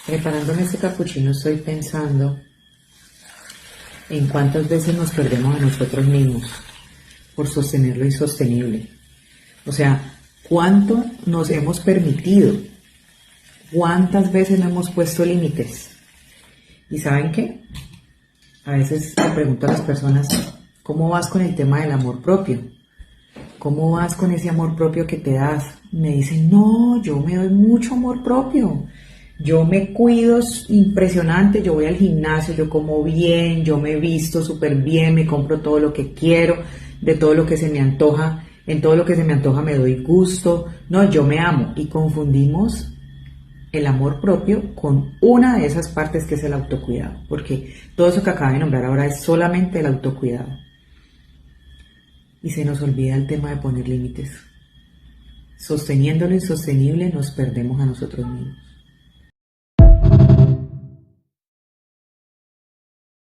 Preparándome este capuchino estoy pensando en cuántas veces nos perdemos a nosotros mismos por sostener lo insostenible. O sea, cuánto nos hemos permitido, cuántas veces no hemos puesto límites. ¿Y saben qué? A veces le pregunto a las personas, ¿cómo vas con el tema del amor propio? ¿Cómo vas con ese amor propio que te das? Me dicen, no, yo me doy mucho amor propio. Yo me cuido impresionante, yo voy al gimnasio, yo como bien, yo me visto súper bien, me compro todo lo que quiero, de todo lo que se me antoja, en todo lo que se me antoja me doy gusto. No, yo me amo. Y confundimos el amor propio con una de esas partes que es el autocuidado, porque todo eso que acabo de nombrar ahora es solamente el autocuidado. Y se nos olvida el tema de poner límites. Sosteniendo lo insostenible nos perdemos a nosotros mismos.